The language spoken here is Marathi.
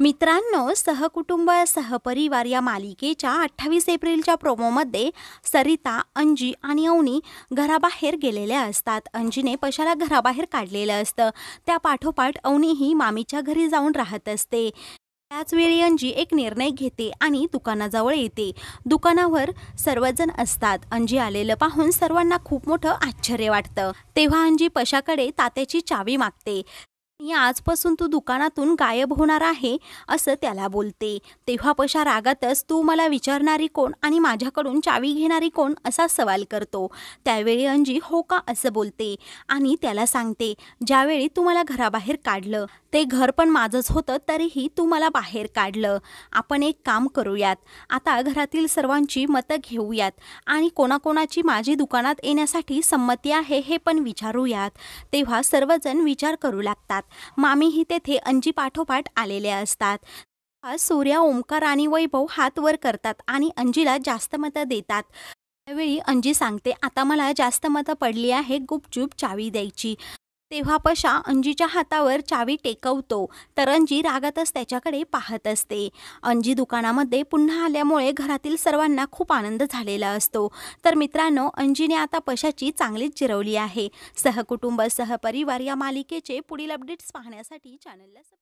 मित्रांनो, सहकुटुंब सहपरिवार या मालिकेच्या 28 एप्रिलच्या प्रोमोमध्ये सरिता, अंजी आणि अवनी घराबाहेर गेलेल्या असतात. अंजीने पशाला घराबाहेर काढलेलं असतं. त्या पाठोपाठ अवनीही मामीच्या घरी जाऊन राहत असते. त्याचवेळी अंजी एक निर्णय घेते आणि दुकानाजवळ येते. दुकानावर सर्वजण असतात. अंजी आलेलं पाहून सर्वांना खूप मोठं आश्चर्य वाटतं. तेव्हा अंजी पशाकडे तात्याची चावी मागते. "मी आजपासून तू दुकानातून गायब होणार आहे," असं त्याला बोलते. तेव्हा पशा रागातच "तू मला विचारणारी कोण आणि माझ्याकडून चावी घेणारी कोण?" असा सवाल करतो. त्यावेळी अंजी "हो का?" असं बोलते आणि त्याला सांगते, "ज्यावेळी तू मला घराबाहेर काढलं, ते घर पण माझंच होतं, तरीही तू मला बाहेर काढलं. आपण एक काम करूयात, आता घरातील सर्वांची मतं घेऊयात आणि कोणाकोणाची माझी दुकानात येण्यासाठी संमती आहे हे पण विचारूयात." तेव्हा सर्वजण विचार करू लागतात. मामीही तेथे अंजी पाठोपाठ आलेल्या असतात. सूर्या, ओमकार आणि वैभव हात वर करतात आणि अंजीला जास्त मतं देतात. त्यावेळी अंजी सांगते, "आता मला जास्त मतं पडली आहे, गुपचूप चावी द्यायची." तेव्हा पशा अंजीच्या हातावर चावी टेकवतो, तर अंजी रागातच त्याच्याकडे पाहत असते. अंजी दुकानामध्ये पुन्हा आल्यामुळे घरातील सर्वांना खूप आनंद झालेला असतो. तर मित्रांनो, अंजीने आता पशाची चांगलीच जिरवली आहे. सहकुटुंब सहपरिवार या मालिकेचे पुढील अपडेट्स पाहण्यासाठी चॅनलला